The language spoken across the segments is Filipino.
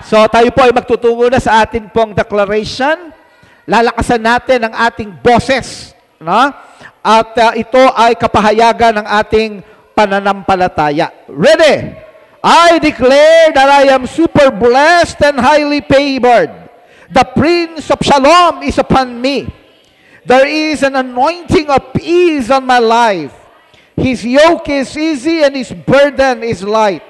So tayo po ay magtutungo na sa atin pong declaration. Lalakasan natin ang ating boses. No? At ito ay kapahayagan ng ating pananampalataya. Ready? I declare that I am super blessed and highly favored. The Prince of Shalom is upon me. There is an anointing of peace on my life. His yoke is easy and his burden is light.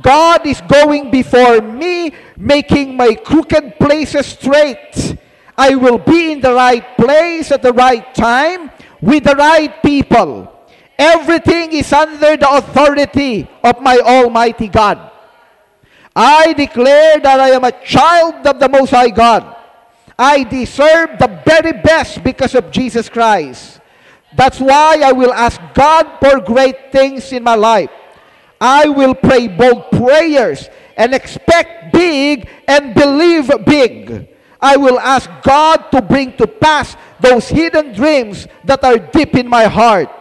God is going before me, making my crooked places straight. I will be in the right place at the right time with the right people. Everything is under the authority of my Almighty God. I declare that I am a child of the Most High God. I deserve the very best because of Jesus Christ. That's why I will ask God for great things in my life. I will pray bold prayers and expect big and believe big. I will ask God to bring to pass those hidden dreams that are deep in my heart.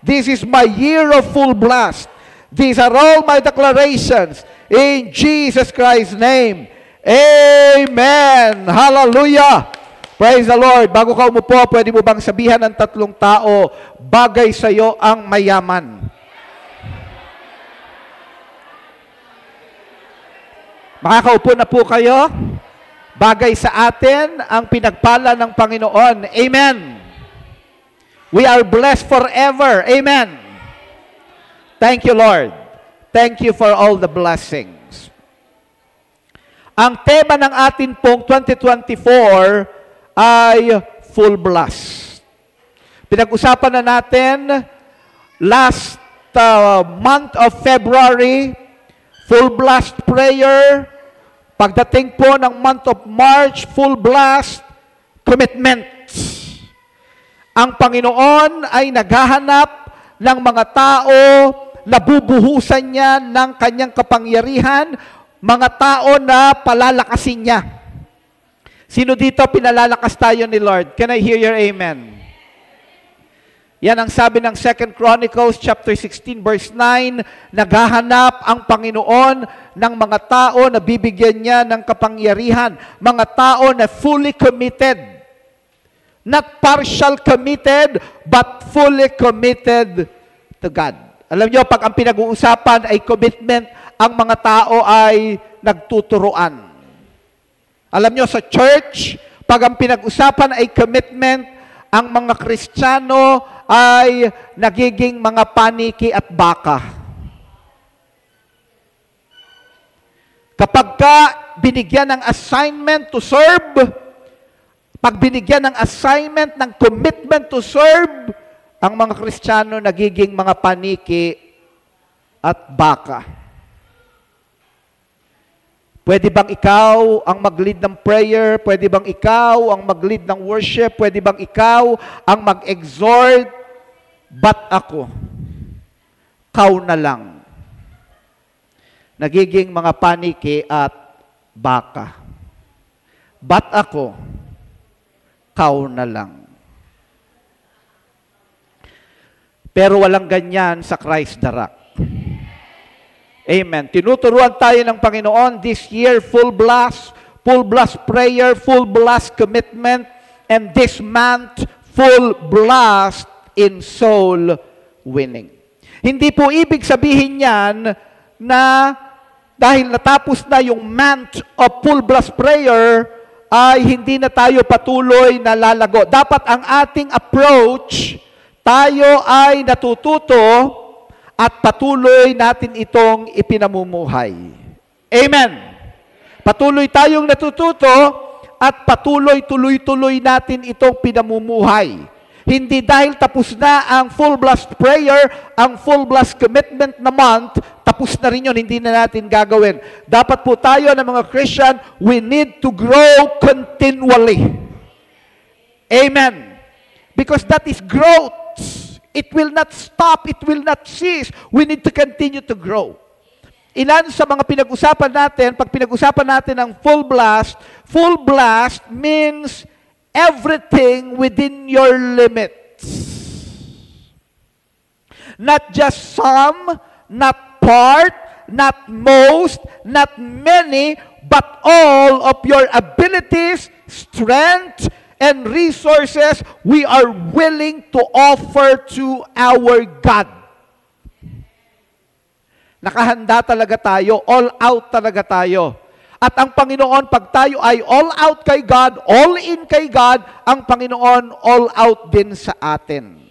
This is my year of full blast. These are all my declarations in Jesus Christ's name. Amen. Hallelujah. Praise the Lord. Bago ka umupo, pwede mo bang sabihan ng tatlong tao, bagay sa iyo ang mayaman? Makakaupo na po kayo. Bagay sa atin ang pinagpala ng Panginoon. Amen. We are blessed forever. Amen. Thank you, Lord. Thank you for all the blessings. Ang tema ng atin pong 2024 ay full blast. Pinag-usapan na natin last month of February, full blast prayer. Pagdating po ng month of March, full blast commitment. Ang Panginoon ay naghahanap ng mga tao na bubuhusan niya ng kanyang kapangyarihan, mga tao na palalakasin niya. Sino dito pinalalakas tayo ni Lord? Can I hear your amen? Yan ang sabi ng 2 Chronicles chapter 16 verse 9, naghahanap ang Panginoon ng mga tao na bibigyan niya ng kapangyarihan, mga tao na fully committed. Not partial committed, but fully committed to God. Alam niyo, pag ang pinag-uusapan ay commitment, ang mga tao ay nagtuturuan. Alam niyo, sa church, pag ang pinag-usapan ay commitment, ang mga Kristiyano ay nagiging mga paniki at baka. Kapag ka binigyan ng assignment to serve, pag binigyan ng assignment, ng commitment to serve, ang mga Kristiyano nagiging mga paniki at baka. Pwede bang ikaw ang mag-lead ng prayer? Pwede bang ikaw ang mag-lead ng worship? Pwede bang ikaw ang mag-exhort? Ba't ako? Kau na lang. Nagiging mga paniki at baka. Ba't ako? Kau na lang. Pero walang ganyan sa Christ the Rock. Amen. Tinuturuan tayo ng Panginoon this year, full blast prayer, full blast commitment, and this month, full blast in soul winning. Hindi po ibig sabihin yan na dahil natapos na yung month of full blast prayer, ay hindi na tayo patuloy na lalago. Dapat ang ating approach, tayo ay natututo at patuloy natin itong ipinamumuhay. Amen. Patuloy tayong natututo at patuloy tuloy-tuloy natin itong pinamumuhay. Hindi dahil tapos na ang full blast prayer, ang full blast commitment na month, tapos na rin yun, hindi na natin gagawin. Dapat po tayo ng mga Christian, we need to grow continually. Amen. Because that is growth. It will not stop. It will not cease. We need to continue to grow. Ilan sa mga pinag-usapan natin, pag pinag-usapan natin ang full blast means everything within your limits. Not just some, not part, not most, not many, but all of your abilities, strength, and resources we are willing to offer to our God. Nakahanda talaga tayo, all out talaga tayo. At ang Panginoon, pag tayo ay all out kay God, all in kay God, ang Panginoon all out din sa atin.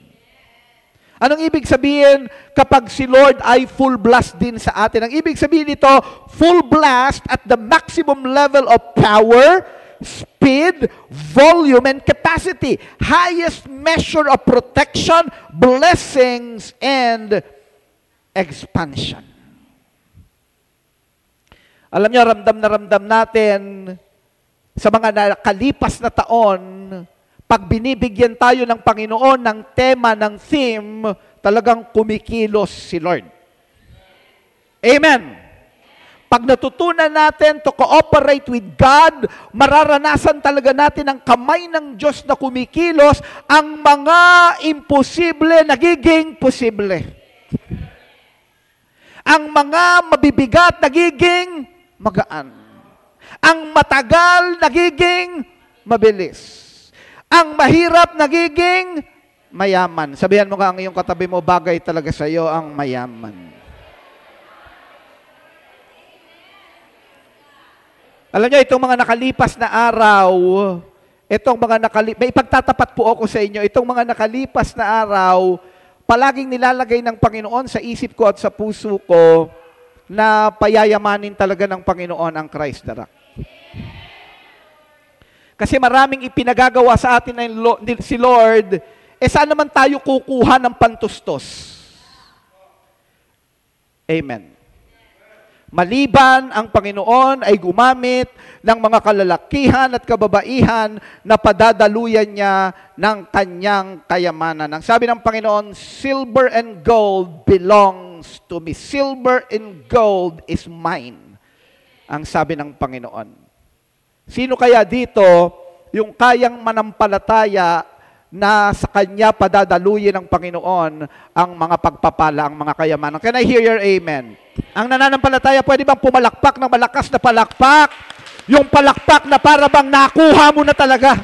Anong ibig sabihin kapag si Lord ay full blast din sa atin? Ang ibig sabihin nito, full blast at the maximum level of power, speed, volume, and capacity. Highest measure of protection, blessings, and expansion. Alam niyo, ramdam na ramdam natin sa mga nakalipas na taon, pag binibigyan tayo ng Panginoon ng tema, ng theme, talagang kumikilos si Lord. Amen. Pag natutunan natin to cooperate with God, mararanasan talaga natin ang kamay ng Diyos na kumikilos, ang mga imposible nagiging posible. Ang mga mabibigat nagiging magaan. Ang matagal nagiging mabilis. Ang mahirap nagiging mayaman. Sabihan mo nga ang iyong katabi mo, bagay talaga sa iyo ang mayaman. Alam niyo, itong mga nakalipas na araw, may ipagtatapat po ako sa inyo, itong mga nakalipas na araw, palaging nilalagay ng Panginoon sa isip ko at sa puso ko na payayamanin talaga ng Panginoon ang Christ the Rock. Kasi maraming ipinagagawa sa atin si Lord, saan naman tayo kukuha ng pantustos? Amen. Maliban ang Panginoon ay gumamit ng mga kalalakihan at kababaihan na padadaluyan niya ng kanyang kayamanan. Ang sabi ng Panginoon, silver and gold belongs to me. Silver and gold is mine. Ang sabi ng Panginoon. Sino kaya dito yung kayang manampalataya na sa Kanya padadaluyin ng Panginoon ang mga pagpapala, ang mga kayamanan? Can I hear your amen? Ang nananampalataya, pwede bang pumalakpak ng malakas na palakpak? Yung palakpak na para bang nakuha mo na talaga.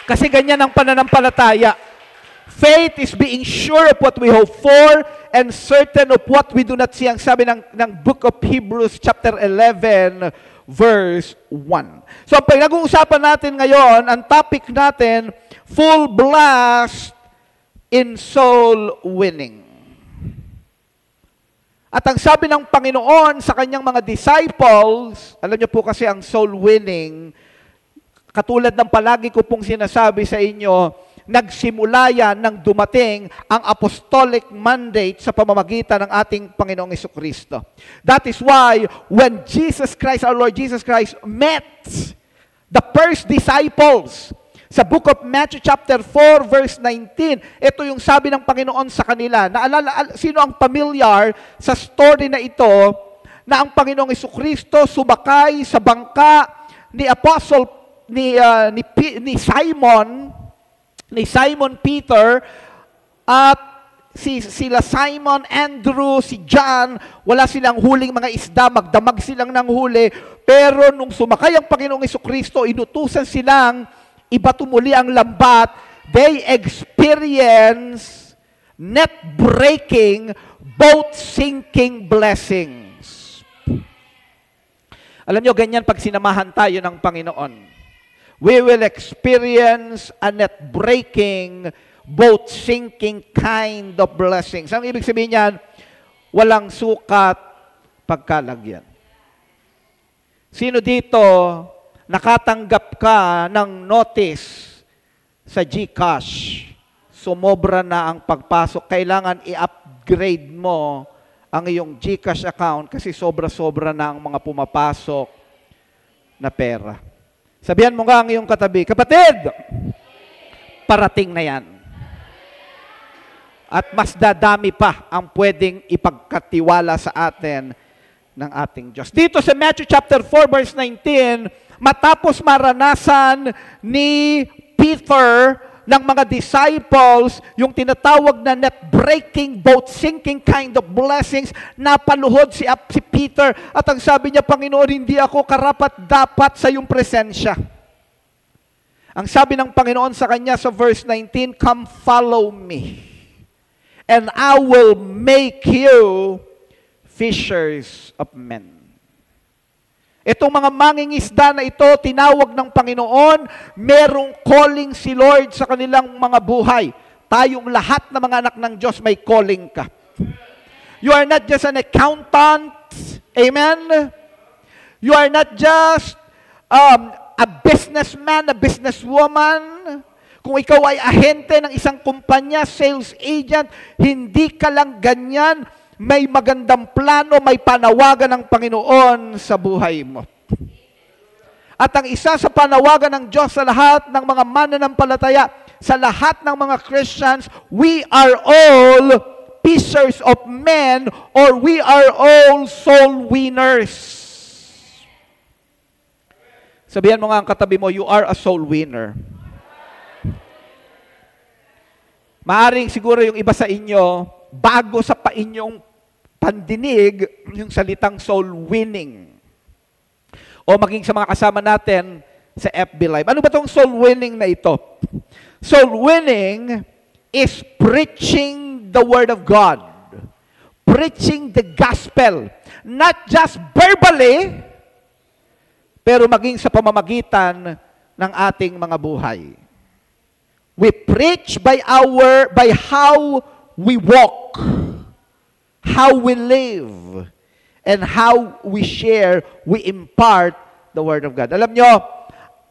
Kasi ganyan ang pananampalataya. Faith is being sure of what we hope for and certain of what we do not see. Ang sabi ng Book of Hebrews chapter 11, verse 1. So, ang pinag-uusapan natin ngayon, ang topic natin, full blast in soul winning. At ang sabi ng Panginoon sa kanyang mga disciples, alam niyo po kasi ang soul winning, katulad ng palagi ko pong sinasabi sa inyo, nagsimula yan nang dumating ang apostolic mandate sa pamamagitan ng ating Panginoong Jesucristo. That is why when Jesus Christ, our Lord Jesus Christ, met the first disciples sa book of Matthew chapter 4 verse 19, ito yung sabi ng Panginoon sa kanila. Naalala, sino ang familiar sa story na ito na ang Panginoong Jesucristo sumakay sa bangka ni Apostle ni Simon Peter at sila Simon, Andrew, si John, wala silang huling mga isda, magdamag silang ng huli, pero nung sumakay ang Panginoong Jesucristo, inutusan silang ibato muli ang lambat, they experience net-breaking, boat-sinking blessings. Alam nyo, ganyan pag sinamahan tayo ng Panginoon. We will experience a net-breaking, boat-sinking kind of blessings. Ang ibig sabihin niyan, walang sukat pagkalagyan. Sino dito nakatanggap ka ng notice sa GCash? Sumobra na ang pagpasok. Kailangan i-upgrade mo ang iyong GCash account kasi sobra-sobra na ang mga pumapasok na pera. Sabihan mo nga ang iyong katabi, kapatid, parating na yan. At mas dadami pa ang pwedeng ipagkatiwala sa atin ng ating Diyos. Dito sa Matthew chapter 4 verse 19, matapos maranasan ni Peter ng mga disciples, yung tinatawag na net-breaking, boat-sinking kind of blessings, napaluhod si Peter at ang sabi niya, Panginoon, hindi ako karapat-dapat sa iyong presensya. Ang sabi ng Panginoon sa kanya sa verse 19, come follow me, and I will make you fishers of men. Itong mga mangingisda na ito, tinawag ng Panginoon, merong calling si Lord sa kanilang mga buhay. Tayong lahat na mga anak ng Diyos, may calling ka. You are not just an accountant. Amen? You are not just a businessman, a businesswoman. Kung ikaw ay ahente ng isang kumpanya, sales agent, hindi ka lang ganyan. May magandang plano, may panawagan ng Panginoon sa buhay mo. At ang isa sa panawagan ng Diyos sa lahat ng mga mananampalataya, sa lahat ng mga Christians, we are all fishers of men, or we are all soul winners. Sabihan mo nga ang katabi mo, you are a soul winner. Maaring siguro yung iba sa inyo, bago sa inyong pandinig, yung salitang soul winning. O maging sa mga kasama natin sa FB Live. Ano ba itong soul winning na ito? Soul winning is preaching the Word of God. Preaching the gospel. Not just verbally, pero maging sa pamamagitan ng ating mga buhay. We preach by how we walk, how we live, and how we share, we impart the Word of God. Alam nyo,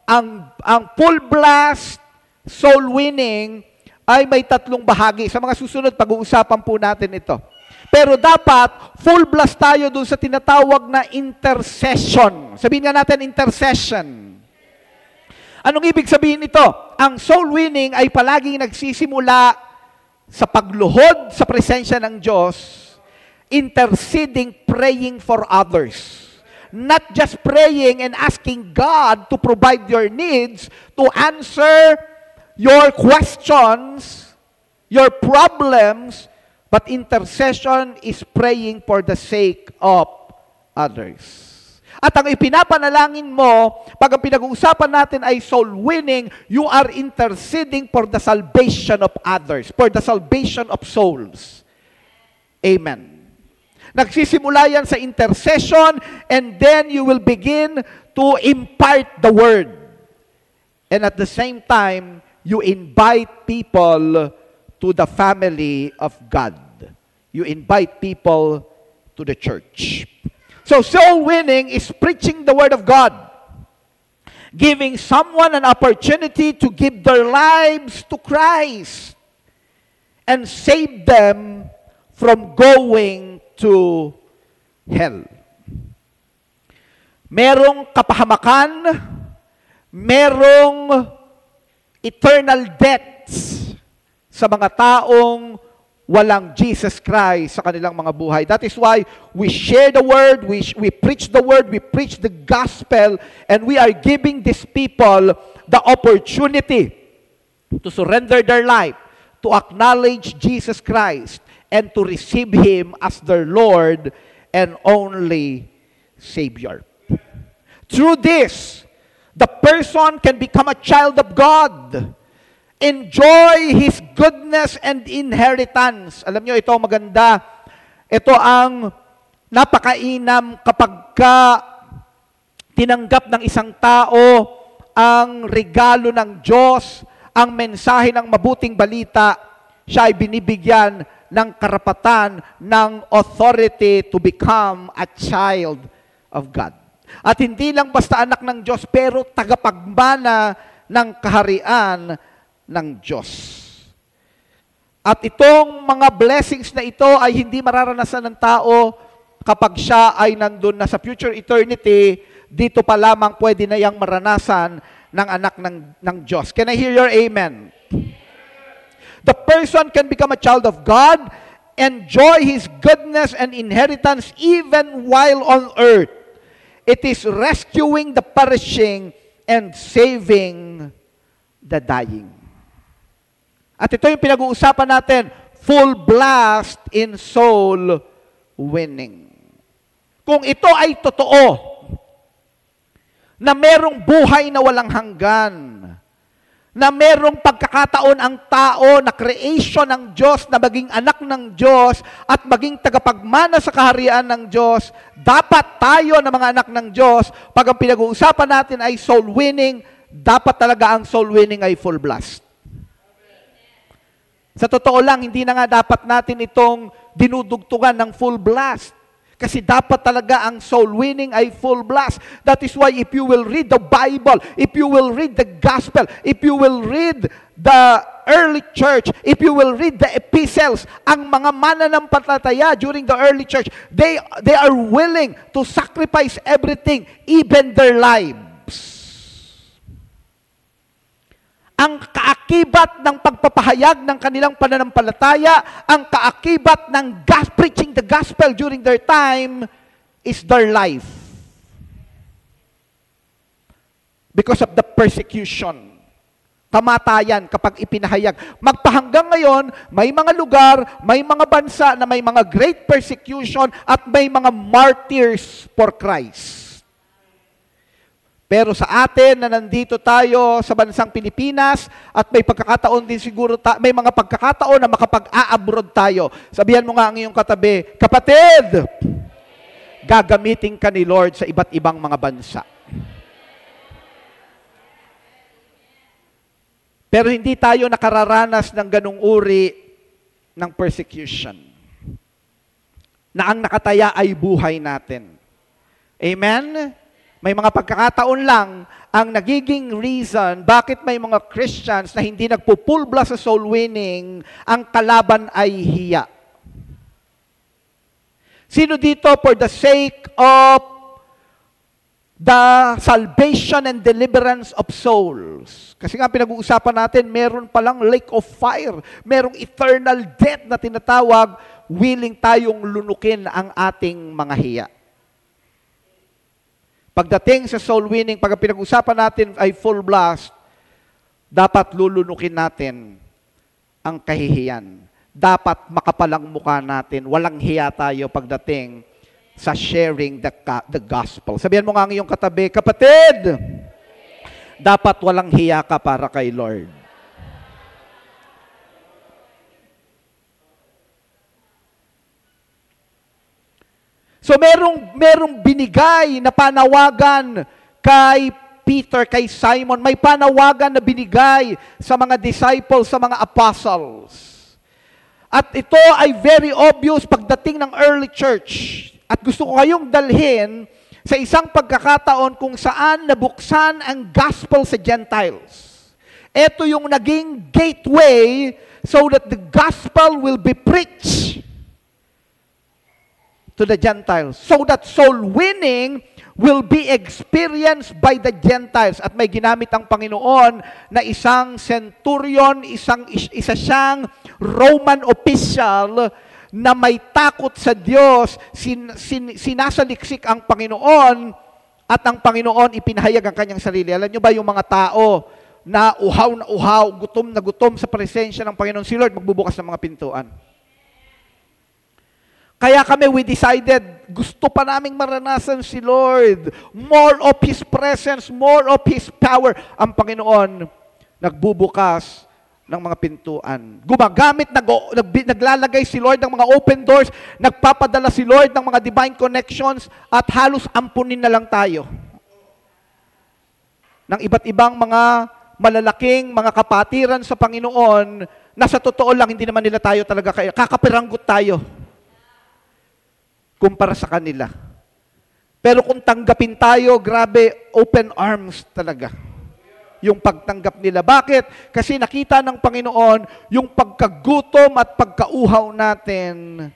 ang full blast soul winning ay may tatlong bahagi. Sa mga susunod, pag-uusapan po natin ito. Pero dapat, full blast tayo dun sa tinatawag na intercession. Sabihin nga natin, intercession. Anong ibig sabihin ito? Ang soul winning ay palaging nagsisimula sa pagluhod sa presensya ng Diyos, interceding, praying for others. Not just praying and asking God to provide your needs, to answer your questions, your problems, but intercession is praying for the sake of others. At ang ipinapanalangin mo, pag ang pinag-uusapan natin ay soul winning, you are interceding for the salvation of others, for the salvation of souls. Amen. Nagsisimula yan sa intercession, and then you will begin to impart the word. And at the same time, you invite people to the family of God. You invite people to the church. So soul winning is preaching the Word of God, giving someone an opportunity to give their lives to Christ and save them from going to hell. Merong kapahamakan, merong eternal debts sa mga taong walang Jesus Christ sa kanilang mga buhay. That is why we share the Word, we preach the Word, we preach the gospel, and we are giving these people the opportunity to surrender their life, to acknowledge Jesus Christ, and to receive Him as their Lord and only Savior. Through this, the person can become a child of God, enjoy His goodness and inheritance. Alam nyo, ito maganda. Ito ang napakainam kapag tinanggap ng isang tao ang regalo ng Diyos, ang mensahe ng mabuting balita, siya ay binibigyan ng karapatan, ng authority to become a child of God. At hindi lang basta anak ng Diyos, pero tagapagmana ng kaharian ng Diyos. At itong mga blessings na ito ay hindi mararanasan ng tao kapag siya ay nandun na sa future eternity. Dito pa lamang pwede na yang maranasan ng anak ng Diyos. Can I hear your amen? The person can become a child of God, enjoy His goodness and inheritance even while on earth. It is rescuing the perishing and saving the dying. At ito yung pinag-uusapan natin, full blast in soul winning. Kung ito ay totoo, na merong buhay na walang hanggan, na merong pagkakataon ang tao na creation ng Diyos, na maging anak ng Diyos at maging tagapagmana sa kaharian ng Diyos, dapat tayo na mga anak ng Diyos, pag ang pinag-uusapan natin ay soul winning, dapat talaga ang soul winning ay full blast. Sa totoo lang, hindi na nga dapat natin itong dinudugtungan ng full blast. Kasi dapat talaga ang soul winning ay full blast. That is why if you will read the Bible, if you will read the gospel, if you will read the early church, if you will read the epistles, ang mga mananampalataya during the early church, they are willing to sacrifice everything, even their lives. Ang kaakibat ng pagpapahayag ng kanilang pananampalataya, ang kaakibat ng preaching the gospel during their time is their life. Because of the persecution. Kamatayan kapag ipinahayag. Magpahanggang ngayon, may mga lugar, may mga bansa na may mga great persecution at may mga martyrs for Christ. Pero sa atin na nandito tayo sa bansang Pilipinas at may pagkakataon din siguro, may mga pagkakataon na makapag-a-abroad tayo. Sabihan mo nga ang iyong katabi, kapatid, gagamitin ka ni Lord sa iba't ibang mga bansa. Pero hindi tayo nakararanas ng ganung uri ng persecution. Na ang nakataya ay buhay natin. Amen? May mga pagkakataon lang ang nagiging reason bakit may mga Christians na hindi nagpupulbla sa soul winning, ang kalaban ay hiya. Sino dito for the sake of the salvation and deliverance of souls? Kasi nga pinag-uusapan natin, meron palang lake of fire, merong eternal death na tinatawag, willing tayong lunukin ang ating mga hiya. Pagdating sa soul winning, pag pinag-usapan natin ay full blast, dapat lulunukin natin ang kahihiyan. Dapat makapalang mukha natin. Walang hiya tayo pagdating sa sharing the gospel. Sabihan mo nga ang iyong katabi, kapatid, dapat walang hiya ka para kay Lord. So merong binigay na panawagan kay Peter, kay Simon. May panawagan na binigay sa mga disciples, sa mga apostles. At ito ay very obvious pagdating ng early church. At gusto ko kayong dalhin sa isang pagkakataon kung saan nabuksan ang gospel sa Gentiles. Ito yung naging gateway so that the gospel will be preached to the Gentiles. So that soul winning will be experienced by the Gentiles. At may ginamit ang Panginoon na isang centurion, isa siyang Roman official na may takot sa Diyos, sinasaliksik ang Panginoon at ang Panginoon ipinahayag ang kanyang sarili. Alam nyo ba yung mga tao na uhaw, gutom na gutom sa presensya ng Panginoon, si Lord magbubukas ng mga pintuan. Kaya kami, we decided, gusto pa naming maranasan si Lord. More of His presence, more of His power. Ang Panginoon, nagbubukas ng mga pintuan. Gumagamit, naglalagay si Lord ng mga open doors, nagpapadala si Lord ng mga divine connections, at halos ampunin na lang tayo ng iba't ibang mga malalaking mga kapatiran sa Panginoon na sa totoo lang, hindi naman nila tayo talaga kakapiranggot tayo kumpara sa kanila. Pero kung tanggapin tayo, grabe, open arms talaga yung pagtanggap nila. Bakit? Kasi nakita ng Panginoon yung pagkagutom at pagkauhaw natin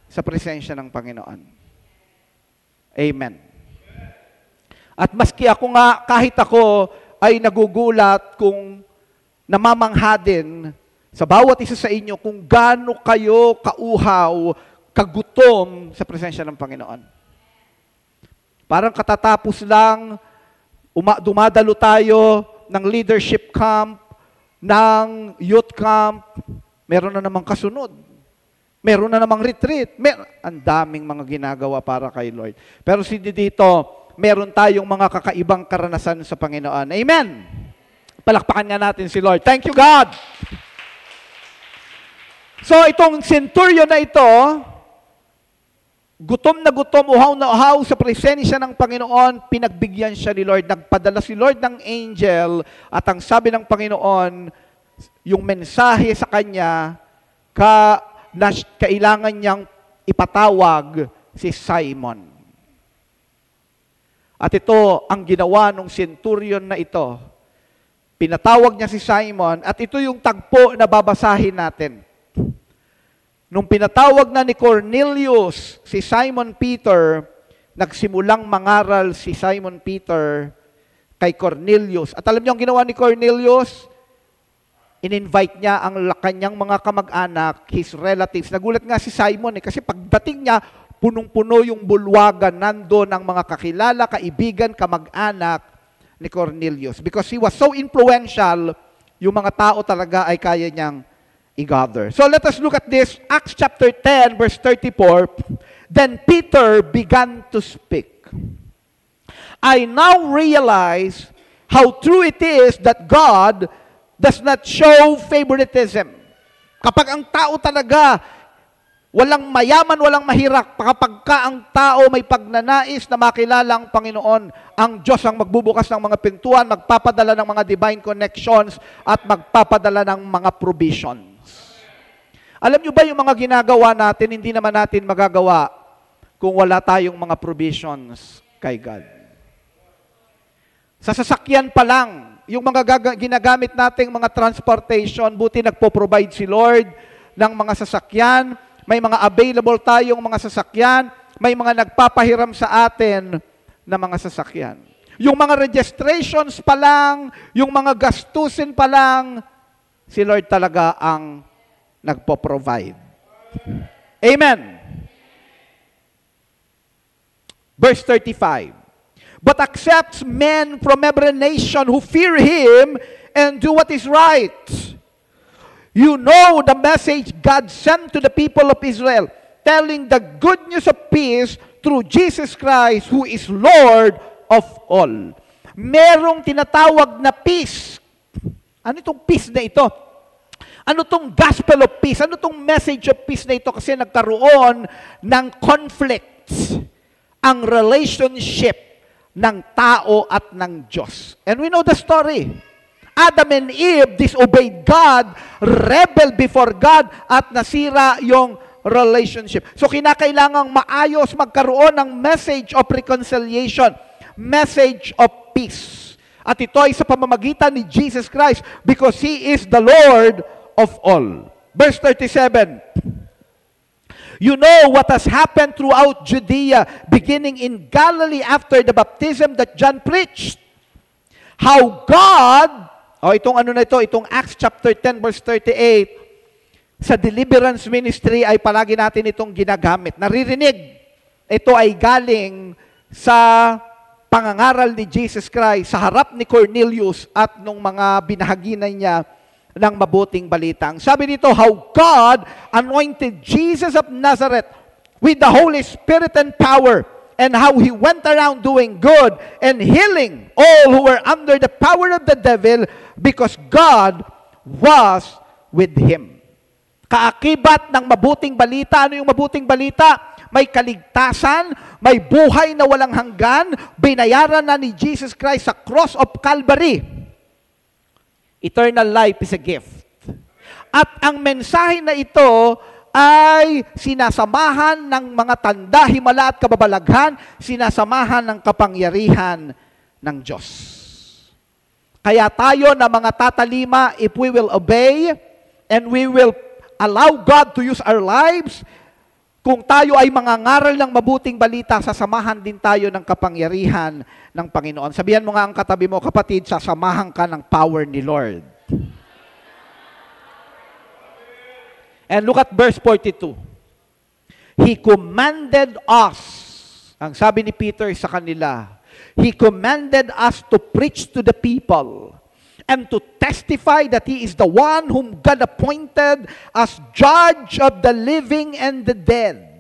sa presensya ng Panginoon. Amen. At maski ako nga, kahit ako ay nagugulat kung namamangha din sa bawat isa sa inyo kung gaano kayo kauhaw, kagutom sa presensya ng Panginoon. Parang katatapos lang, dumadalo tayo ng leadership camp ng youth camp, meron na namang kasunod. Meron na namang retreat. Ang daming mga ginagawa para kay Lord. Pero dito, meron tayong mga kakaibang karanasan sa Panginoon. Amen! Palakpakan nga natin si Lord. Thank you, God! So, itong centurion na ito, gutom na gutom, uhaw na uhaw sa presensya ng Panginoon, pinagbigyan siya ni Lord. Nagpadala si Lord ng angel at ang sabi ng Panginoon, yung mensahe sa kanya, na kailangan niyang ipatawag si Simon. At ito ang ginawa ng centurion na ito. Pinatawag niya si Simon at ito yung tagpo na babasahin natin. Nung pinatawag na ni Cornelius si Simon Peter, nagsimulang mangaral si Simon Peter kay Cornelius. At alam niyo ang ginawa ni Cornelius? In-invite niya ang kanyang mga kamag-anak, his relatives. Nagulat nga si Simon kasi pagdating niya, punong-puno yung bulwagan, nandun ang mga kakilala, kaibigan, kamag-anak ni Cornelius. Because he was so influential, yung mga tao talaga ay kaya niyang i-gather. So let us look at this, Acts chapter 10, verse 34. Then Peter began to speak. I now realize how true it is that God does not show favoritism. Kapag ang tao talaga, walang mayaman, walang mahirap, kapag ang tao may pagnanais na makilala ang Panginoon, ang Diyos ang magbubukas ng mga pintuan, magpapadala ng mga divine connections, at magpapadala ng mga provisions. Alam nyo ba yung mga ginagawa natin, hindi naman natin magagawa kung wala tayong mga provisions kay God. Sa sasakyan pa lang, yung mga ginagamit nating mga transportation, buti nagpo-provide si Lord ng mga sasakyan, may mga available tayong mga sasakyan, may mga nagpapahiram sa atin na mga sasakyan. Yung mga registrations pa lang, yung mga gastusin pa lang, si Lord talaga ang nagpo-provide. Amen. Verse 35. But accepts men from every nation who fear Him and do what is right. You know the message God sent to the people of Israel, telling the good news of peace through Jesus Christ, who is Lord of all. Merong tinatawag na peace. Ano itong peace na ito? Ano itong gospel of peace? Ano itong message of peace na ito? Kasi nagkaroon ng conflict ang relationship ng tao at ng Diyos. And we know the story. Adam and Eve disobeyed God, rebel before God, at nasira yung relationship. So kinakailangang maayos magkaroon ng message of reconciliation, message of peace. At ito ay sa pamamagitan ni Jesus Christ because He is the Lord of all. Verse 37. You know what has happened throughout Judea, beginning in Galilee after the baptism that John preached. How God, itong Acts chapter 10 verse 38, sa deliverance ministry ay palagi natin itong ginagamit. Naririnig, ito ay galing sa pangangaral ni Jesus Christ sa harap ni Cornelius at nung mga binahaginan niya ng mabuting balita. Ang sabi dito, how God anointed Jesus of Nazareth with the Holy Spirit and power, and how He went around doing good and healing all who were under the power of the devil because God was with Him. Kaakibat ng mabuting balita. Ano yung mabuting balita? May kaligtasan, may buhay na walang hanggan, binayaran na ni Jesus Christ sa cross of Calvary. Eternal life is a gift. At ang mensahe na ito ay sinasamahan ng mga tanda, himala at kababalaghan, sinasamahan ng kapangyarihan ng Diyos. Kaya tayo na mga tatalima, if we will obey and we will allow God to use our lives, kung tayo ay mangangaral ng mabuting balita, sasamahan din tayo ng kapangyarihan ng Panginoon. Sabihan mo nga ang katabi mo, kapatid, sasamahan ka ng power ni Lord. And look at verse 42. He commanded us, ang sabi ni Peter sa kanila, He commanded us to preach to the people and to testify that He is the one whom God appointed as judge of the living and the dead.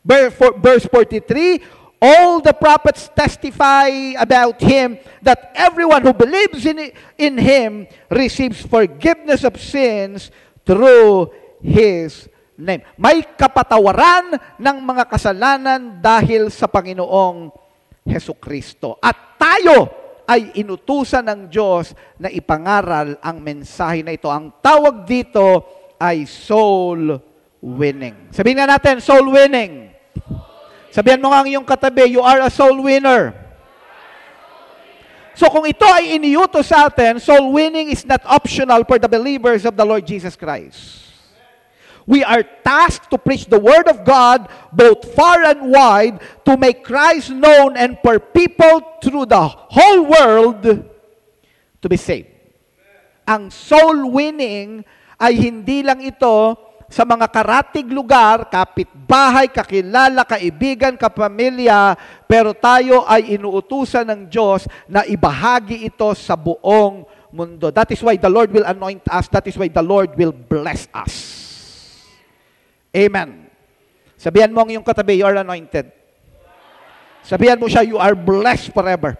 Verse 43, all the prophets testify about Him that everyone who believes in Him receives forgiveness of sins through His name. May kapatawaran ng mga kasalanan dahil sa Panginoong Hesukristo. At tayo ay inutusan ng Diyos na ipangaral ang mensahe na ito. Ang tawag dito ay soul winning. Sabihin nga natin, soul winning. Sabihan mo nga ang iyong katabi, you are a soul winner. So kung ito ay iniutos sa atin, soul winning is not optional for the believers of the Lord Jesus Christ. We are tasked to preach the Word of God both far and wide to make Christ known and for people through the whole world to be saved. Ang soul winning ay hindi lang ito sa mga karatig lugar, kapitbahay, kakilala, kaibigan, kapamilya, pero tayo ay inuutusan ng Diyos na ibahagi ito sa buong mundo. That is why the Lord will anoint us. That is why the Lord will bless us. Amen. Sabihan mo ang iyong katabi, you are anointed. Sabihan mo siya, you are blessed forever.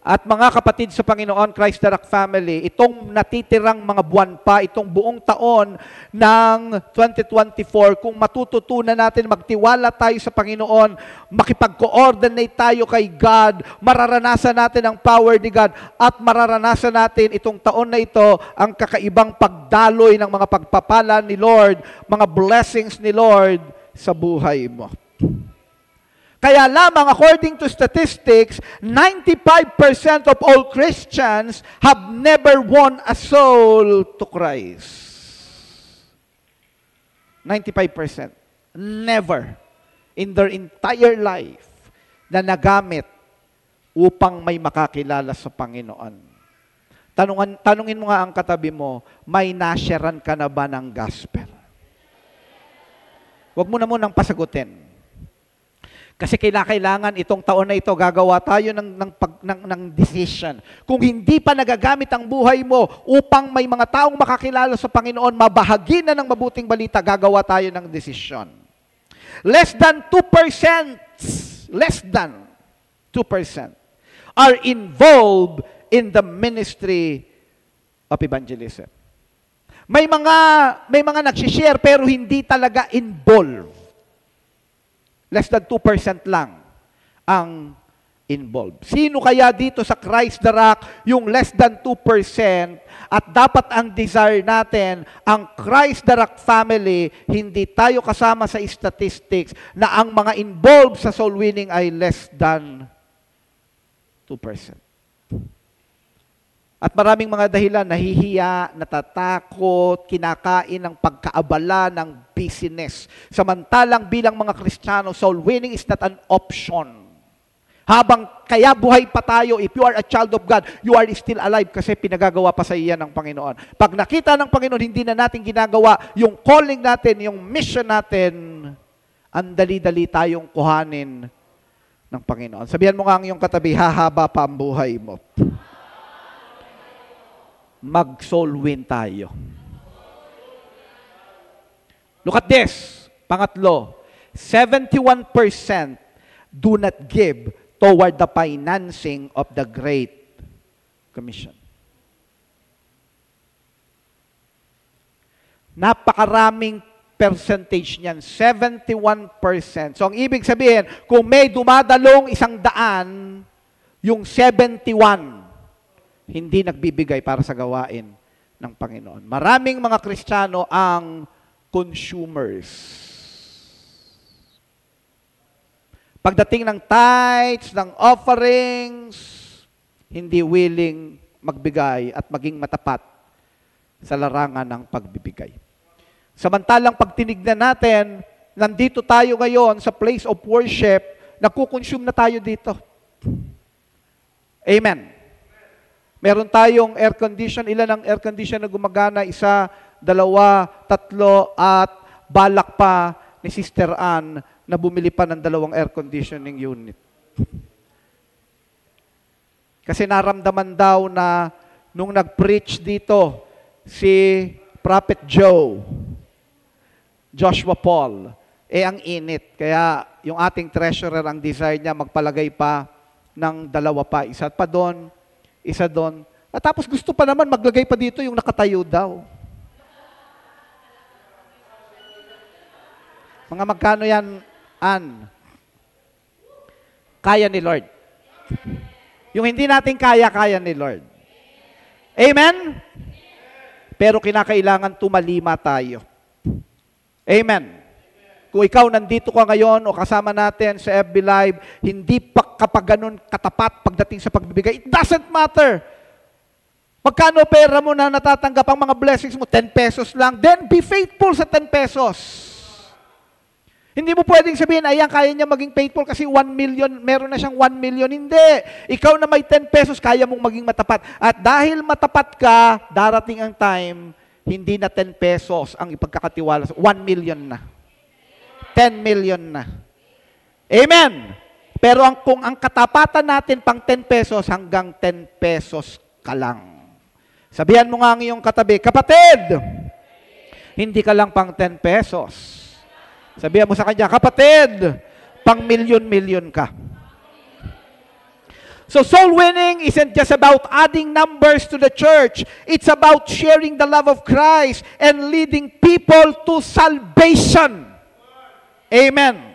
At mga kapatid sa Panginoon, Christ the Rock family, itong natitirang mga buwan pa, itong buong taon ng 2024, kung matututunan natin, magtiwala tayo sa Panginoon, makipag-coordinate tayo kay God, mararanasan natin ang power ni God, at mararanasan natin itong taon na ito, ang kakaibang pagdaloy ng mga pagpapala ni Lord, mga blessings ni Lord sa buhay mo. Kaya lamang, according to statistics, 95% of all Christians have never won a soul to Christ. 95%. Never in their entire life na nagamit upang may makakilala sa Panginoon. Tanungin mo nga ang katabi mo, may nasharan ka na ba ng gospel? Huwag mo na munang pasagutin. Kasi kailangan itong taon na ito, gagawa tayo ng decision. Kung hindi pa nagagamit ang buhay mo upang may mga taong makakilala sa Panginoon, mabahagi na ng mabuting balita, gagawa tayo ng decision. Less than 2% are involved in the ministry of evangelism. May mga nagsishare pero hindi talaga involved. Less than 2% lang ang involved. Sino kaya dito sa Christ the Rock yung less than 2% at dapat ang desire natin, ang Christ the Rock family, hindi tayo kasama sa statistics na ang mga involved sa soul winning ay less than 2%. At maraming mga dahilan, nahihiya, natatakot, kinakain ng pagkaabala ng business. Samantalang bilang mga Kristiyano, soul winning is not an option. Habang kaya buhay pa tayo, if you are a child of God, you are still alive kasi pinagagawa pa sa iyan ng Panginoon. Pag nakita ng Panginoon, hindi na natin ginagawa yung calling natin, yung mission natin, ang dali-dali tayong kuhanin ng Panginoon. Sabihan mo nga ang iyong katabi, hahaba pa ang buhay mo. Mag-soul win tayo. Look at this. Pangatlo, 71% do not give toward the financing of the Great Commission. Napakaraming percentage niyan, 71%. So ang ibig sabihin, kung may dumadalong 100, yung 71 hindi nagbibigay para sa gawain ng Panginoon. Maraming mga Kristiyano ang consumers. Pagdating ng tithes, ng offerings, hindi willing magbigay at maging matapat sa larangan ng pagbibigay. Samantalang pag tinignan natin, nandito tayo ngayon sa place of worship, nagkukonsume na tayo dito. Amen. Meron tayong air condition. Ilan ang air condition na gumagana? 1, 2, 3, at balak pa ni Sister Ann na bumili pa ng 2 air conditioning unit. Kasi naramdaman daw na nung nag-preach dito si Prophet Joshua Paul, ang init. Kaya yung ating treasurer, ang desire niya, magpalagay pa ng 2 pa. Isa pa doon, isa doon. At tapos gusto pa naman maglagay pa dito yung nakatayo daw. Mga magkano yan, Ann? Kaya ni Lord. Yung hindi natin kaya ni Lord. Amen? Pero kinakailangan tumalima tayo. Amen. Kung ikaw nandito ka ngayon o kasama natin sa FB Live, hindi pa kapag ganun katapat pagdating sa pagbibigay, it doesn't matter. Magkano pera mo na natatanggap ang mga blessings mo? 10 pesos lang. Then be faithful sa 10 pesos. Hindi mo pwedeng sabihin, ayan, kaya niya maging faithful kasi 1 million, meron na siyang 1 million. Hindi. Ikaw na may 10 pesos, kaya mong maging matapat. At dahil matapat ka, darating ang time, hindi na 10 pesos ang ipagkakatiwala. 1 million na. 10 million na. Amen. Pero kung ang katapatan natin pang 10 pesos, hanggang 10 pesos ka lang. Sabihan mo nga ang iyong katabi, kapatid, hindi ka lang pang 10 pesos. Sabihan mo sa kanya, kapatid, pang milyon-milyon ka. So soul winning isn't just about adding numbers to the church. It's about sharing the love of Christ and leading people to salvation. Amen.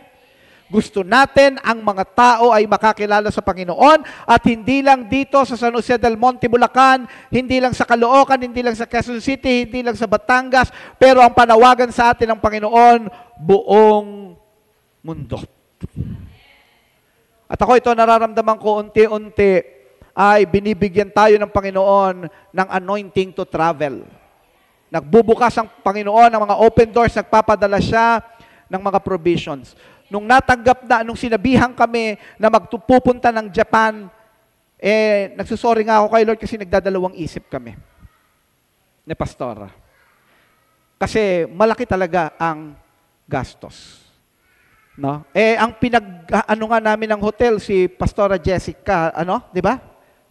Gusto natin ang mga tao ay makakilala sa Panginoon at hindi lang dito sa San Jose del Monte, Bulacan, hindi lang sa Caloocan, hindi lang sa Quezon City, hindi lang sa Batangas, pero ang panawagan sa atin ng Panginoon, buong mundo. At ako ito nararamdaman ko unti-unti ay binibigyan tayo ng Panginoon ng anointing to travel. Nagbubukas ang Panginoon ng mga open doors, nagpapadala siya ng mga provisions. Nung natanggap na, nung sinabihan kami na magpupunta ng Japan, nagsusorry nga ako kay Lord kasi nagdadalawang isip kami ni Pastora. Kasi malaki talaga ang gastos. No? Ang nga namin ng hotel, si Pastora Jessica, di ba?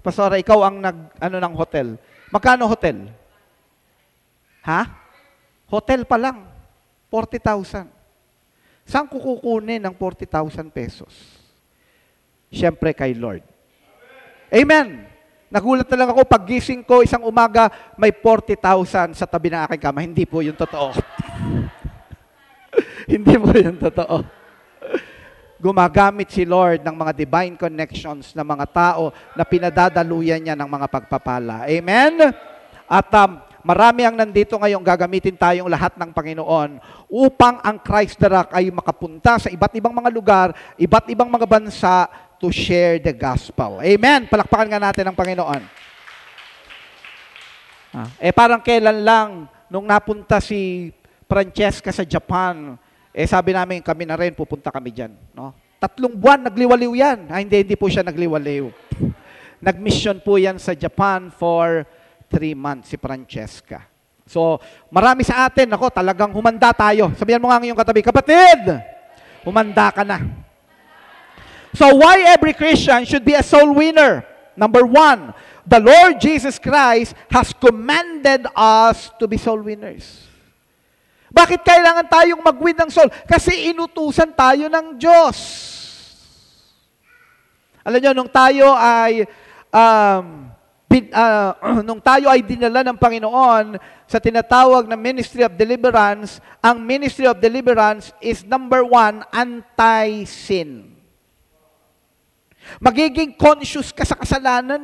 Pastora, ikaw ang ng hotel. Magkano hotel? Ha? Hotel pa lang, 40,000. Saan ko kukunin ng 40,000 pesos? Siyempre kay Lord. Amen. Nagulat na lang ako, paggising ko, isang umaga, may 40,000 sa tabi ng aking kama. Hindi po yung totoo. Hindi po yung totoo. Gumagamit si Lord ng mga divine connections ng mga tao na pinadadaluyan niya ng mga pagpapala. Amen? At marami ang nandito ngayong gagamitin tayong lahat ng Panginoon upang ang Christ the Rock ay makapunta sa iba't ibang mga lugar, iba't ibang mga bansa to share the gospel. Amen. Palakpakan nga natin ang Panginoon. Parang kailan lang nung napunta si Francesca sa Japan, sabi namin kami na rin pupunta kami diyan, no? 3 buwan nagliwaliw yan. Hindi po siya nagliwaliw. Nag-mission po yan sa Japan for 3 months si Francesca. So, marami sa atin, talagang humanda tayo. Sabihan mo nga ang iyong katabi, kapatid, humanda ka na. So, why every Christian should be a soul winner? Number 1, the Lord Jesus Christ has commanded us to be soul winners. Bakit kailangan tayong mag-win ng soul? Kasi inutusan tayo ng Diyos. Alam niyo, nung tayo ay dinala ng Panginoon sa tinatawag na Ministry of Deliverance, ang Ministry of Deliverance is number 1, anti-sin. Magiging conscious ka sa kasalanan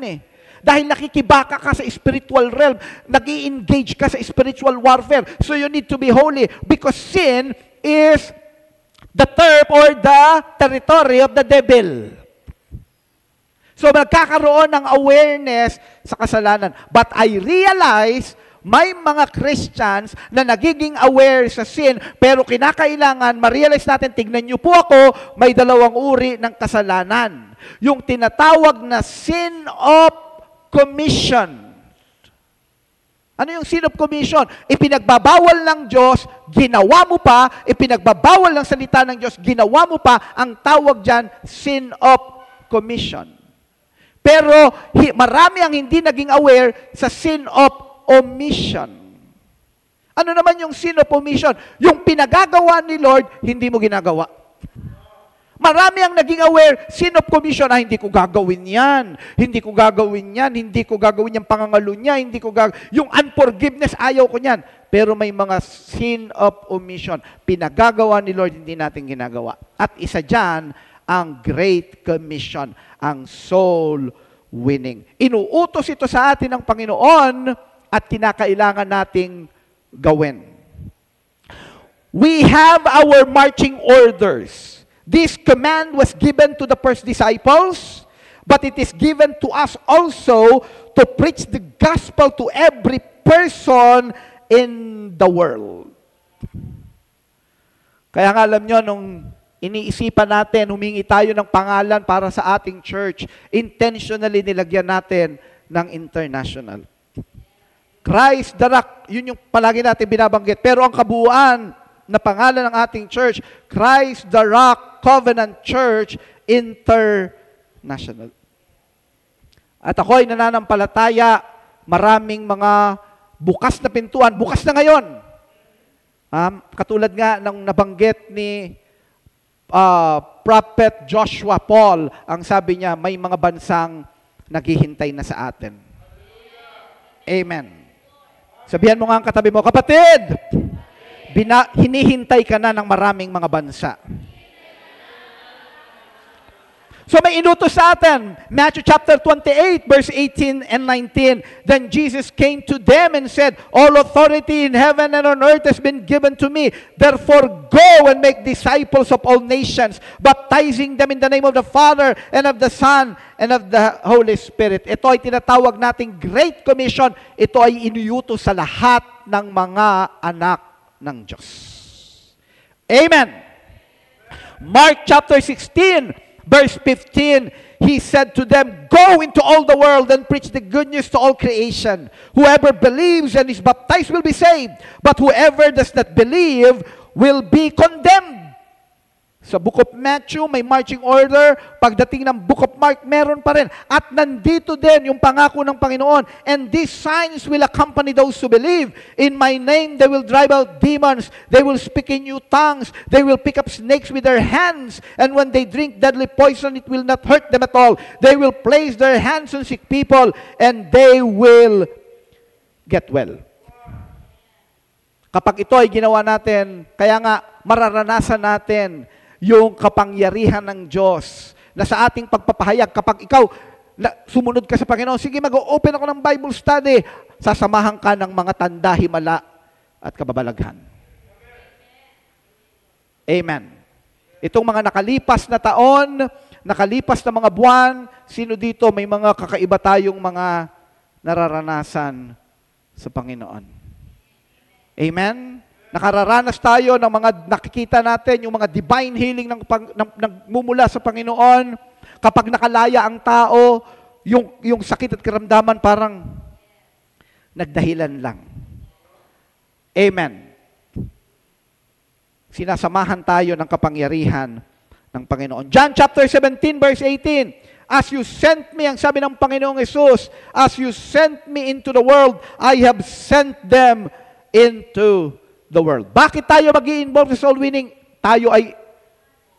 Dahil nakikibaka ka sa spiritual realm, nag-i-engage ka sa spiritual warfare. So you need to be holy because sin is the turf or the territory of the devil. So nagkakaroon ng awareness sa kasalanan. But I realize may mga Christians na nagiging aware sa sin, pero kinakailangan ma-realize natin, tignan niyo po ako, may 2 uri ng kasalanan. Yung tinatawag na sin of commission. Ano yung sin of commission? Ipinagbabawal ng Diyos, ginawa mo pa, ipinagbabawal ng salita ng Diyos, ginawa mo pa, ang tawag dyan, sin of commission. Pero marami ang hindi naging aware sa sin of omission. Ano naman yung sin of omission? Yung pinagagawa ni Lord, hindi mo ginagawa. Marami ang naging aware, sin of commission, hindi ko gagawin yan, hindi ko gagawin yan, hindi ko gagawin yung pangangalo niya, yung unforgiveness, ayaw ko niyan. Pero may mga sin of omission, pinagagawa ni Lord, hindi natin ginagawa. At isa dyan, ang Great Commission, ang soul winning. Inuutos ito sa atin ng Panginoon at kinakailangan nating gawin. We have our marching orders. This command was given to the first disciples, but it is given to us also to preach the gospel to every person in the world. Kaya nga alam nyo, nung iniisipan natin, humingi tayo ng pangalan para sa ating church, intentionally nilagyan natin ng international. Christ the Rock, yun yung palagi natin binabanggit. Pero ang kabuuan na pangalan ng ating church, Christ the Rock Covenant Church International. At ako ay nananampalataya, maraming mga bukas na pintuan, bukas na ngayon. Katulad nga ng nabanggit ni Prophet Joshua Paul, ang sabi niya, may mga bansang naghihintay na sa atin. Amen. Sabihan mo nga ang katabi mo, kapatid, hinihintay ka na ng maraming mga bansa. So may inutos sa atin, Matthew chapter 28, verse 18 and 19. Then Jesus came to them and said, all authority in heaven and on earth has been given to me. Therefore go and make disciples of all nations, baptizing them in the name of the Father and of the Son and of the Holy Spirit. Ito ay tinatawag nating Great Commission. Ito ay iniutos sa lahat ng mga anak ng Diyos. Amen. Mark chapter 16, verse 15, He said to them, go into all the world and preach the good news to all creation. Whoever believes and is baptized will be saved, but whoever does not believe will be condemned. Sa Book of Matthew, may marching order. Pagdating ng Book of Mark, meron pa rin. At nandito din yung pangako ng Panginoon. And these signs will accompany those who believe. In my name, they will drive out demons. They will speak in new tongues. They will pick up snakes with their hands. And when they drink deadly poison, it will not hurt them at all. They will place their hands on sick people, and they will get well. Kapag ito ay ginawa natin, kaya nga mararanasan natin yung kapangyarihan ng Diyos na sa ating pagpapahayag. Kapag ikaw sumunod ka sa Panginoon, sige, mag-open ako ng Bible study, sasamahan ka ng mga tanda, himala, at kababalaghan. Amen. Itong mga nakalipas na taon, nakalipas na mga buwan, sino dito may mga kakaiba tayong mga nararanasan sa Panginoon? Amen? Nakararanas tayo ng mga nakikita natin, yung mga divine healing nagmumula sa Panginoon. Kapag nakalaya ang tao, yung sakit at karamdaman parang nagdahilan lang. Amen. Sinasamahan tayo ng kapangyarihan ng Panginoon. John chapter 17, verse 18. As you sent me, ang sabi ng Panginoong Yesus, as you sent me into the world, I have sent them into the world. Bakit tayo mag-i-involve sa soul winning? Tayo ay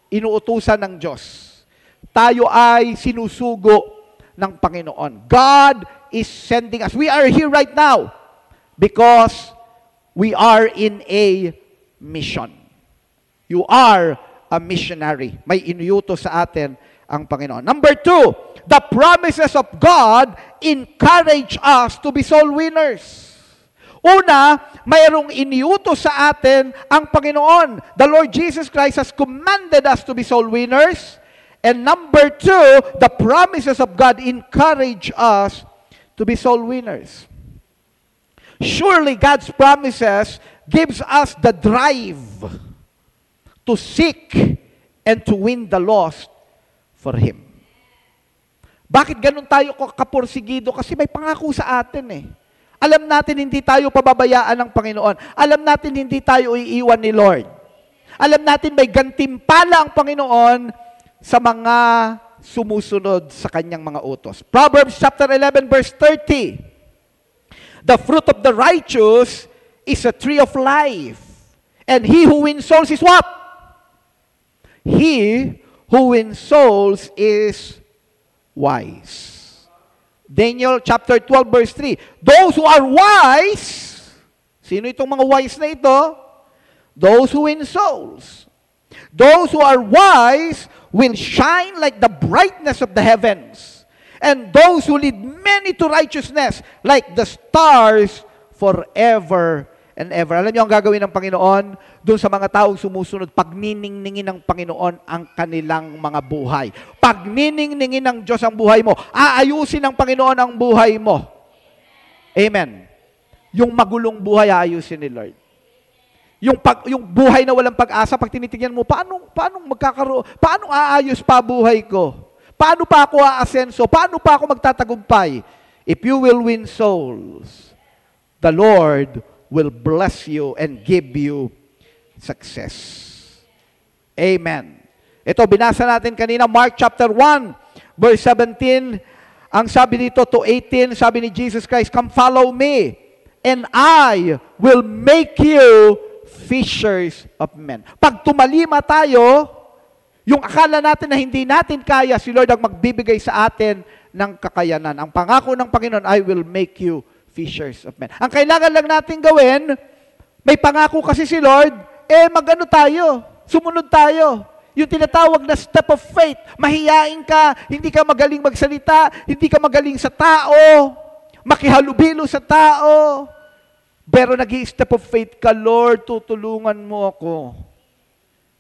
inuutusan ng Diyos. Tayo ay sinusugo ng Panginoon. God is sending us. We are here right now because we are in a mission. You are a missionary. May inuutos sa atin ang Panginoon. Number 2, the promises of God encourage us to be soul winners. Una, mayroong iniutos sa atin ang Panginoon. The Lord Jesus Christ has commanded us to be soul winners. And number 2, the promises of God encourage us to be soul winners. Surely God's promises gives us the drive to seek and to win the lost for Him. Bakit ganun tayo kapursigido? Kasi may pangako sa atin eh. Alam natin hindi tayo pababayaan ng Panginoon. Alam natin hindi tayo iiwan ni Lord. Alam natin may gantimpala ang Panginoon sa mga sumusunod sa kanyang mga utos. Proverbs chapter 11 verse 30. The fruit of the righteous is a tree of life. And he who wins souls is what? He who wins souls is wise. Daniel chapter 12 verse 3. Those who are wise, sino itong mga wise na ito? Those who win souls. Those who are wise will shine like the brightness of the heavens. And those who lead many to righteousness like the stars forever and ever. Alam niyo ang gagawin ng Panginoon doon sa mga taong sumusunod, pagniningningin ng Panginoon ang kanilang mga buhay. Pagniningningin ng Diyos ang buhay mo, aayusin ng Panginoon ang buhay mo. Amen. Yung magulong buhay, aayusin ni Lord. Yung buhay na walang pag-asa, pag tinitingnan mo, paano aayos pa buhay ko? Paano pa ako aasenso? Paano pa ako magtatagumpay? If you will win souls, the Lord will bless you and give you success. Amen. Ito, binasa natin kanina, Mark chapter 1, verse 17. Ang sabi dito to 18, sabi ni Jesus Christ, "Come follow me, and I will make you fishers of men." Pag tumalima tayo, yung akala natin na hindi natin kaya, si Lord ang magbibigay sa atin ng kakayanan. Ang pangako ng Panginoon, "I will make you fishers of men." Ang kailangan lang natin gawin, may pangako kasi si Lord, magano tayo, sumunod tayo. Yung tinatawag na step of faith. Mahiyain ka, hindi ka magaling magsalita, hindi ka magaling sa tao, makihalubilo sa tao. Pero nag-i-step of faith ka, "Lord, tutulungan mo ako."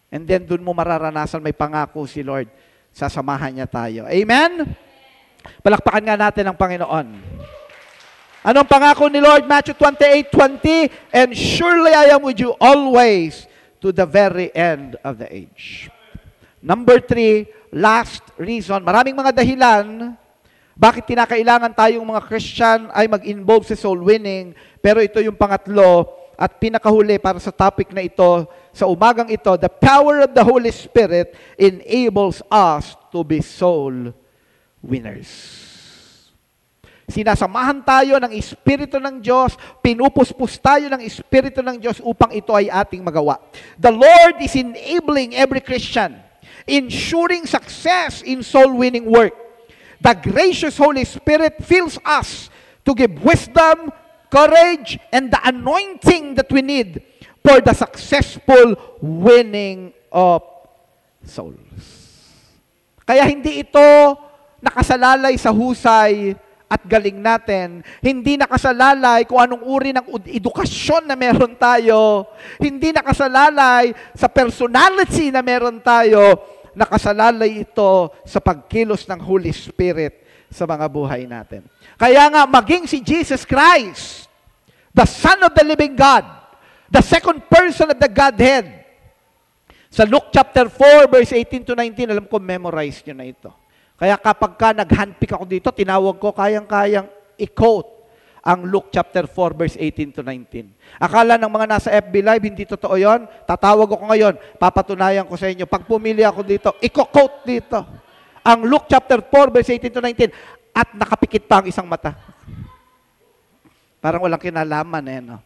And then dun mo mararanasan, may pangako si Lord, sasamahan niya tayo. Amen? Palakpakan nga natin ang Panginoon. Anong pangako ni Lord? Matthew 28:20, "And surely I am with you always to the very end of the age." Number 3, last reason. Maraming mga dahilan bakit kinakailangan tayong mga Christian ay mag-involve sa soul winning. Pero ito yung pangatlo at pinakahuli para sa topic na ito, sa umagang ito, the power of the Holy Spirit enables us to be soul winners. Sinasamahan tayo ng Espiritu ng Diyos, pinupuspos tayo ng Espiritu ng Diyos upang ito ay ating magawa. The Lord is enabling every Christian, ensuring success in soul-winning work. The gracious Holy Spirit fills us to give wisdom, courage, and the anointing that we need for the successful winning of souls. Kaya hindi ito nakasalalay sa husay at galing natin. Hindi nakasalalay kung anong uri ng edukasyon na meron tayo. Hindi nakasalalay sa personality na meron tayo. Nakasalalay ito sa pagkilos ng Holy Spirit sa mga buhay natin. Kaya nga, maging si Jesus Christ, the Son of the living God, the second person of the Godhead, sa Luke chapter 4, verse 18 to 19, alam ko, memorize nyo na ito. Kaya kapag ka nag-handpick ako dito, tinawag ko, kayang-kayang i-quote ang Luke chapter 4, verse 18 to 19. Akala ng mga nasa FB Live, hindi totoo yon. Tatawag ako ngayon, papatunayan ko sa inyo. Pag pumili ako dito, i-quote dito. Ang Luke chapter 4, verse 18 to 19, at nakapikit pa ang isang mata. Parang walang kinalaman no?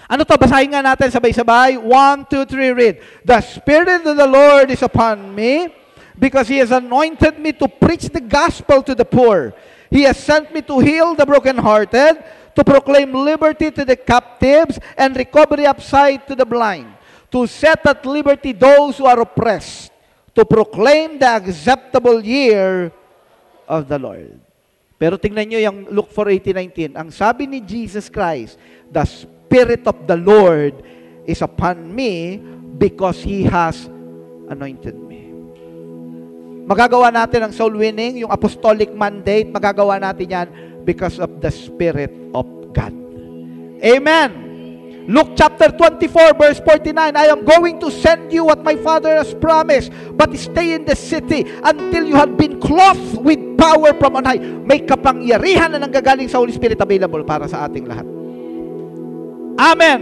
Ano to? Basahin nga natin sabay-sabay. 1, 2, 3, read. "The Spirit of the Lord is upon me, because He has anointed me to preach the gospel to the poor. He has sent me to heal the brokenhearted, to proclaim liberty to the captives, and recovery of sight to the blind, to set at liberty those who are oppressed, to proclaim the acceptable year of the Lord." Pero tingnan nyo yung Luke 4:18-19. Ang sabi ni Jesus Christ, "The Spirit of the Lord is upon me because He has anointed me." Magagawa natin ang soul winning, yung apostolic mandate, magagawa natin yan because of the Spirit of God. Amen. Luke chapter 24, verse 49, "I am going to send you what my Father has promised, but stay in the city until you have been clothed with power from on high." May kapangyarihan na nanggagaling sa Holy Spirit available para sa ating lahat. Amen.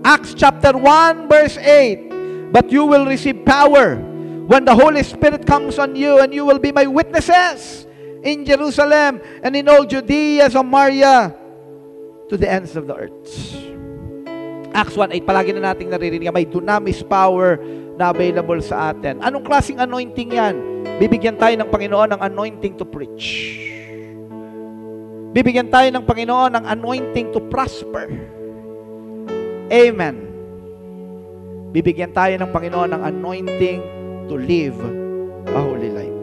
Acts chapter 1, verse 8, "But you will receive power when the Holy Spirit comes on you, and you will be my witnesses in Jerusalem and in all Judea, Samaria, to the ends of the earth. Acts 1:8, palagi na nating naririnig, may dunamis power na available sa atin. Anong klaseng anointing yan? Bibigyan tayo ng Panginoon ng anointing to preach. Bibigyan tayo ng Panginoon ng anointing to prosper. Amen. Bibigyan tayo ng Panginoon ng anointing to live a holy life.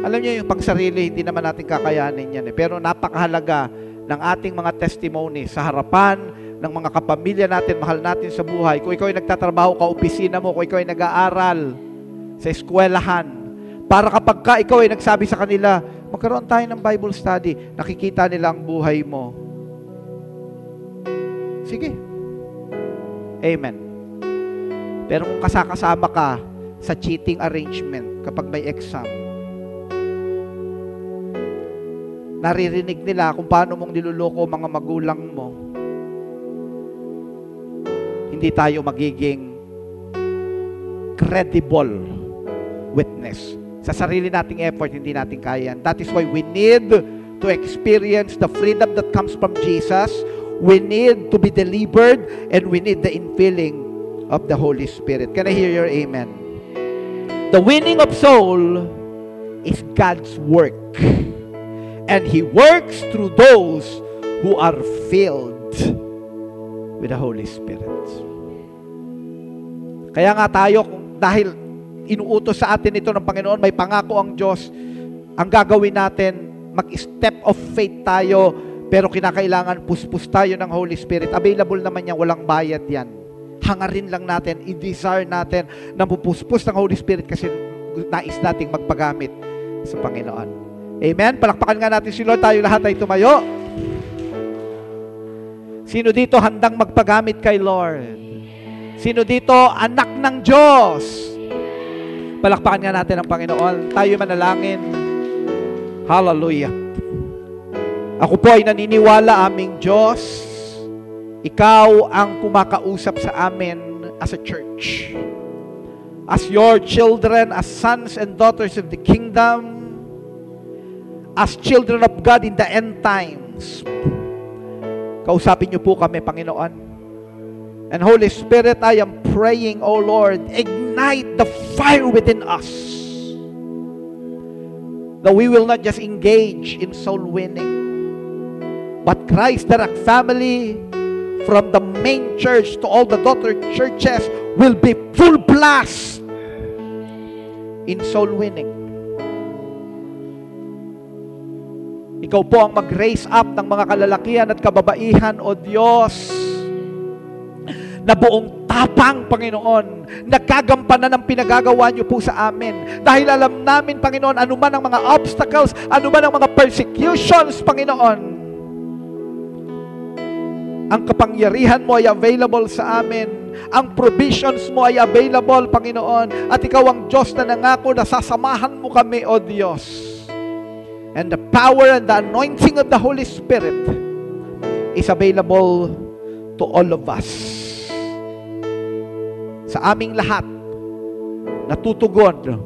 Alam niyo, yung pangsarili, hindi naman natin kakayanin yan. Pero napakahalaga ng ating mga testimony sa harapan ng mga kapamilya natin, mahal natin sa buhay. Kung ikaw ay nagtatrabaho ka, opisina mo, kung ikaw ay nag-aaral sa eskwelahan, para kapag ka ikaw ay nagsabi sa kanila, magkaroon tayo ng Bible study, nakikita nila ang buhay mo. Sige. Amen. Pero kung kasama ka sa cheating arrangement kapag may exam, naririnig nila kung paano mong niluloko mga magulang mo, hindi tayo magiging credible witness. Sa sarili nating effort, hindi natin kaya. That is why we need to experience the freedom that comes from Jesus. We need to be delivered, and we need the infilling of the Holy Spirit. Can I hear your amen? The winning of soul is God's work. And He works through those who are filled with the Holy Spirit. Kaya nga tayo, dahil inuutos sa atin ito ng Panginoon, may pangako ang Diyos, ang gagawin natin, mag-step of faith tayo, pero kinakailangan puspos tayo ng Holy Spirit. Available naman yan, walang bayad yan. Hangarin lang natin, i-desire natin na pupuspos ng Holy Spirit kasi nais nating magpagamit sa Panginoon. Amen? Palakpakan nga natin si Lord, tayo lahat ay tumayo. Sino dito handang magpagamit kay Lord? Sino dito anak ng Diyos? Palakpakan nga natin ang Panginoon. Tayo manalangin. Hallelujah. Ako po ay naniniwala, aming Diyos, Ikaw ang kumakausap sa amin as a church. As your children, as sons and daughters of the kingdom, as children of God in the end times. Kausapin niyo po kami, Panginoon. And Holy Spirit, I am praying, O Lord, ignite the fire within us. That we will not just engage in soul winning, but Christ Direct Family, from the main church to all the daughter churches, will be full blast in soul winning. Ikaw po ang mag-raise up ng mga kalalakihan at kababaihan, O Diyos, na buong tapang, Panginoon, nagkagampanan ng pinagagawa niyo po sa amin. Dahil alam namin, Panginoon, anuman ang mga obstacles, anuman ang mga persecutions, Panginoon, ang kapangyarihan mo ay available sa amin. Ang provisions mo ay available, Panginoon. At ikaw ang Diyos na nangako na sasamahan mo kami, O Diyos. And the power and the anointing of the Holy Spirit is available to all of us. Sa aming lahat, natutugon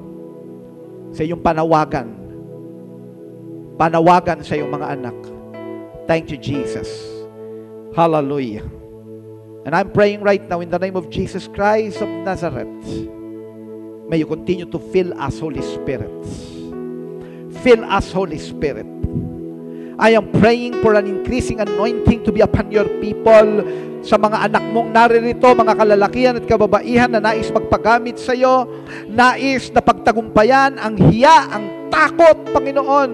sa iyong panawagan. Panawagan sa iyong mga anak. Thank you, Jesus. Hallelujah. And I'm praying right now in the name of Jesus Christ of Nazareth. May you continue to fill us, Holy Spirit. Fill us, Holy Spirit. I am praying for an increasing anointing to be upon your people. Sa mga anak mong naririto, mga kalalakihan at kababaihan na nais magpagamit sa iyo, nais na pagtagumpayan ang hiya, ang takot, Panginoon,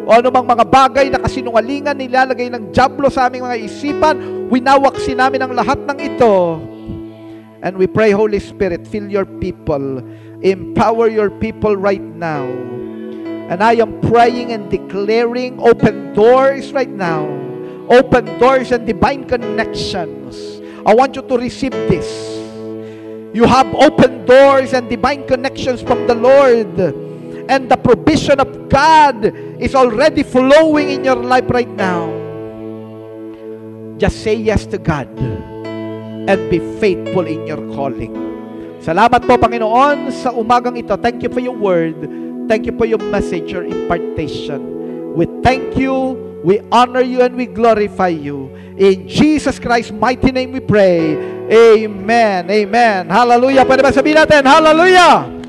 o anumang mga bagay na kasinungalingan nilalagay ng dyablo sa aming mga isipan, winawaksi namin ang lahat ng ito. And we pray, Holy Spirit, fill your people, empower your people right now. And I am praying and declaring open doors right now. Open doors and divine connections. I want you to receive this. You have open doors and divine connections from the Lord. And the provision of God is already flowing in your life right now. Just say yes to God and be faithful in your calling. Salamat po, Panginoon, sa umagang ito. Thank you for your word. Thank you for your message, your impartation. We thank you, we honor you, and we glorify you. In Jesus Christ's mighty name we pray. Amen. Amen. Hallelujah. Pwede ba sabihin natin? Hallelujah.